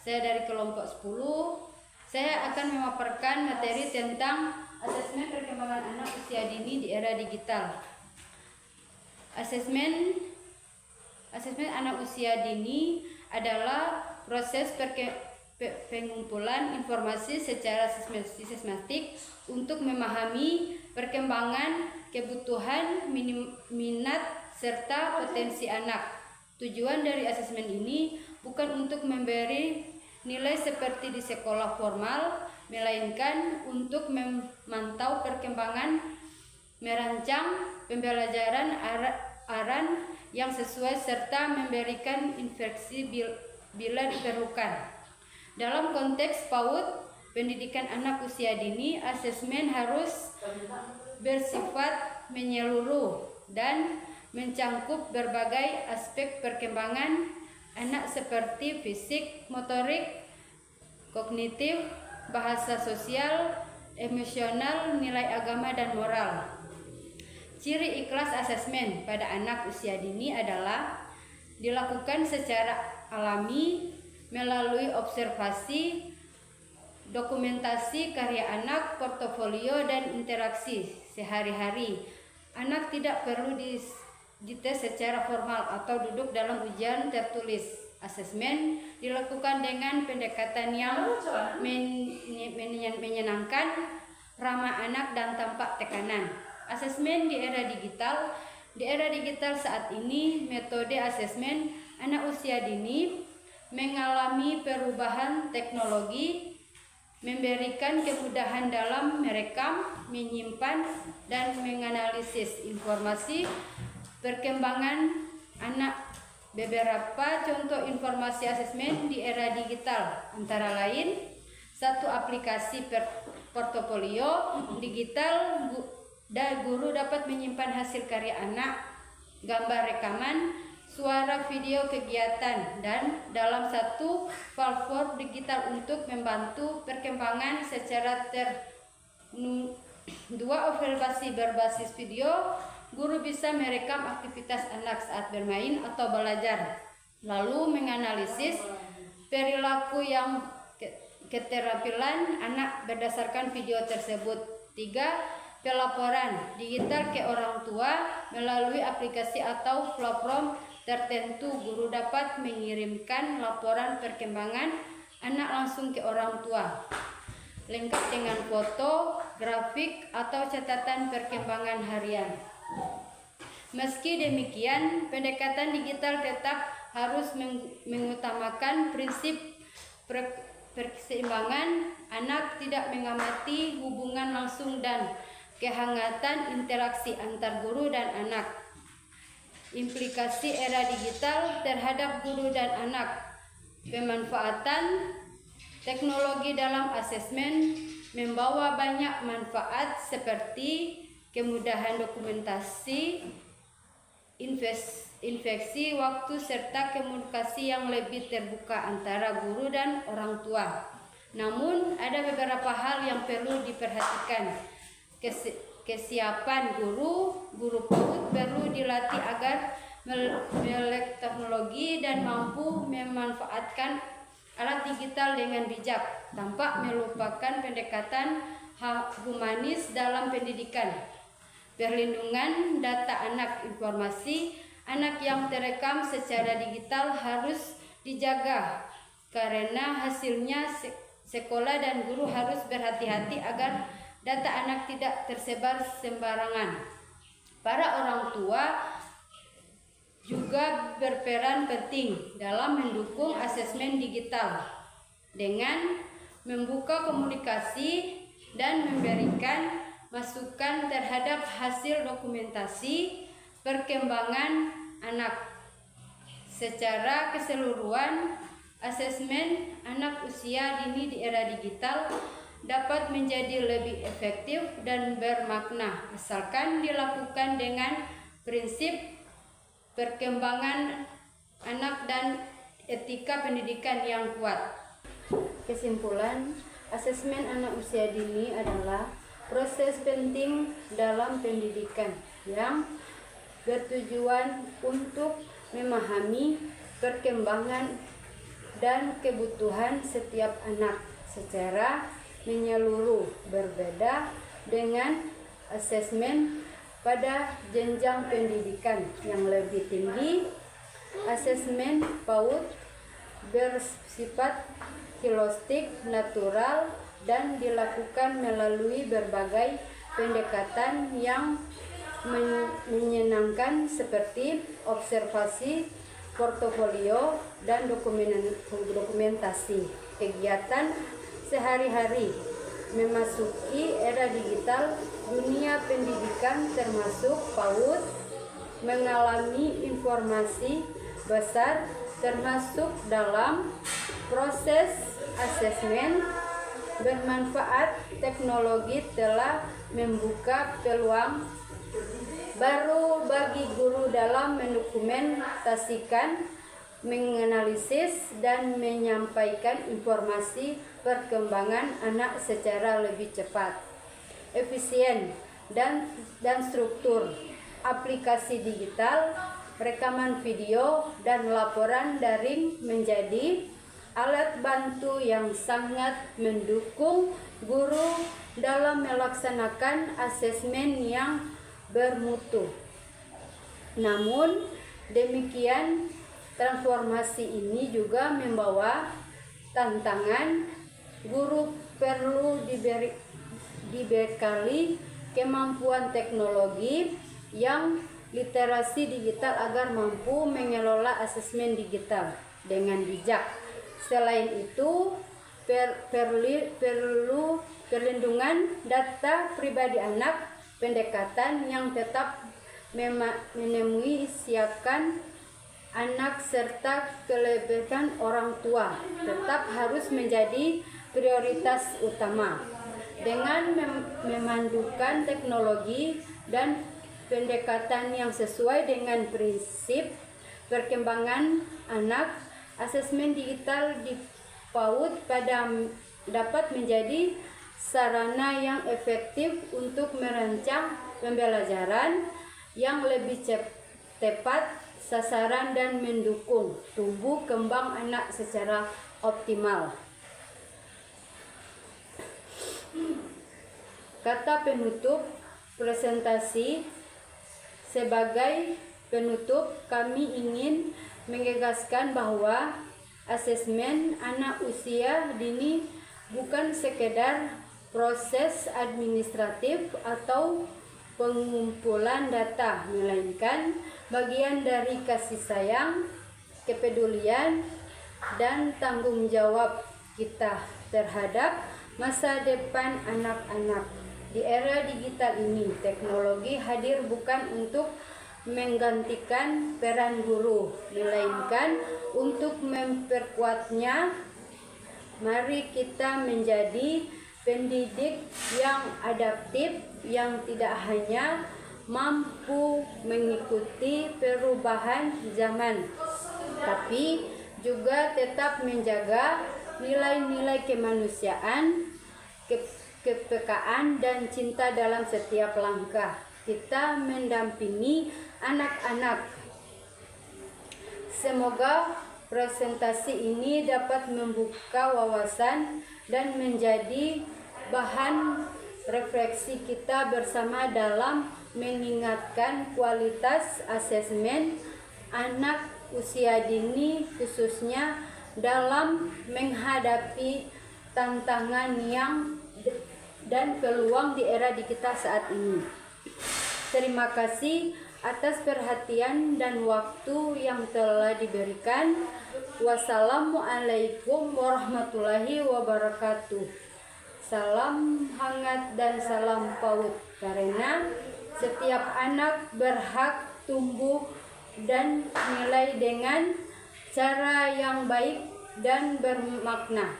Saya dari kelompok 10. Saya akan memaparkan materi tentang asesmen perkembangan anak usia dini di era digital. Asesmen anak usia dini adalah proses pengumpulan informasi secara sistematik untuk memahami perkembangan, kebutuhan, minat, serta potensi anak. Tujuan dari asesmen ini bukan untuk memberi nilai seperti di sekolah formal, melainkan untuk memantau perkembangan, merancang pembelajaran aran yang sesuai serta memberikan instruksi bila diperlukan. Dalam konteks PAUD, pendidikan anak usia dini, asesmen harus bersifat menyeluruh dan mencangkup berbagai aspek perkembangan anak seperti fisik, motorik, kognitif, bahasa sosial, emosional, nilai agama, dan moral. Ciri ikhlas asesmen pada anak usia dini adalah dilakukan secara alami melalui observasi, dokumentasi karya anak, portofolio, dan interaksi sehari-hari. Anak tidak perlu dites secara formal atau duduk dalam ujian tertulis. Asesmen dilakukan dengan pendekatan yang menyenangkan, ramah anak, dan tanpa tekanan. Asesmen di era digital. Di era digital saat ini, metode asesmen anak usia dini mengalami perubahan teknologi, memberikan kemudahan dalam merekam, menyimpan, dan menganalisis informasi perkembangan anak. Beberapa contoh informasi asesmen di era digital antara lain: 1. Aplikasi portofolio digital, guru dapat menyimpan hasil karya anak, gambar rekaman, suara, video kegiatan, dan dalam satu platform digital untuk membantu perkembangan secara 2. Observasi berbasis video, guru bisa merekam aktivitas anak saat bermain atau belajar, lalu menganalisis perilaku yang keterampilan anak berdasarkan video tersebut. 3. Pelaporan digital ke orang tua melalui aplikasi atau platform tertentu. Guru dapat mengirimkan laporan perkembangan anak langsung ke orang tua, lengkap dengan foto, grafik, atau catatan perkembangan harian. Meski demikian, pendekatan digital tetap harus mengutamakan prinsip keseimbangan. Anak tidak mengamati hubungan langsung dan kehangatan interaksi antar guru dan anak. Implikasi era digital terhadap guru dan anak. Pemanfaatan teknologi dalam asesmen membawa banyak manfaat seperti kemudahan dokumentasi, investasi waktu, serta komunikasi yang lebih terbuka antara guru dan orang tua. Namun, ada beberapa hal yang perlu diperhatikan. Kesiapan guru PAUD perlu dilatih agar melek teknologi dan mampu memanfaatkan alat digital dengan bijak, tanpa melupakan pendekatan humanis dalam pendidikan. Perlindungan data anak. Informasi anak yang terekam secara digital harus dijaga karena hasilnya sekolah dan guru harus berhati-hati agar data anak tidak tersebar sembarangan. Para orang tua juga berperan penting dalam mendukung asesmen digital dengan membuka komunikasi dan memberikan masukan terhadap hasil dokumentasi perkembangan anak. Secara keseluruhan, asesmen anak usia dini di era digital dapat menjadi lebih efektif dan bermakna asalkan dilakukan dengan prinsip perkembangan anak dan etika pendidikan yang kuat. Kesimpulan, asesmen anak usia dini adalah proses penting dalam pendidikan yang bertujuan untuk memahami perkembangan dan kebutuhan setiap anak secara menyeluruh, berbeda dengan asesmen pada jenjang pendidikan yang lebih tinggi. Asesmen PAUD bersifat holistik, natural, dan dilakukan melalui berbagai pendekatan yang menyenangkan seperti observasi, portofolio, dan dokumentasi kegiatan sehari-hari. Memasuki era digital, dunia pendidikan termasuk PAUD mengalami informasi besar termasuk dalam proses asesmen. Bermanfaat, teknologi telah membuka peluang baru bagi guru dalam mendokumentasikan, menganalisis, dan menyampaikan informasi perkembangan anak secara lebih cepat, efisien, dan struktur. Aplikasi digital, rekaman video, dan laporan daring menjadi alat bantu yang sangat mendukung guru dalam melaksanakan asesmen yang bermutu. Namun demikian, transformasi ini juga membawa tantangan. Guru perlu dibekali kemampuan teknologi yang literasi digital agar mampu mengelola asesmen digital dengan bijak. Selain itu, perlu perlindungan data pribadi anak, pendekatan yang tetap menemui siapkan anak serta kebebasan orang tua tetap harus menjadi prioritas utama. Dengan memandukan teknologi dan pendekatan yang sesuai dengan prinsip perkembangan anak, asesmen digital di PAUD dapat menjadi sarana yang efektif untuk merancang pembelajaran yang lebih tepat sasaran dan mendukung tumbuh kembang anak secara optimal. Kata penutup presentasi. Sebagai penutup, kami ingin menegaskan bahwa asesmen anak usia dini bukan sekedar proses administratif atau pengumpulan data, melainkan bagian dari kasih sayang, kepedulian, dan tanggung jawab kita terhadap masa depan anak-anak. Di era digital ini, teknologi hadir bukan untuk menggantikan peran guru, melainkan untuk memperkuatnya. Mari kita menjadi pendidik yang adaptif, yang tidak hanya mampu mengikuti perubahan zaman, tapi juga tetap menjaga nilai-nilai kemanusiaan, kepekaan, dan cinta dalam setiap langkah kita mendampingi anak-anak. Semoga presentasi ini dapat membuka wawasan dan menjadi bahan refleksi kita bersama dalam meningkatkan kualitas asesmen anak usia dini, khususnya dalam menghadapi tantangan dan peluang di era digital saat ini. Terima kasih atas perhatian dan waktu yang telah diberikan. Wassalamualaikum warahmatullahi wabarakatuh. Salam hangat dan salam PAUD, karena setiap anak berhak tumbuh dan nilai dengan cara yang baik dan bermakna.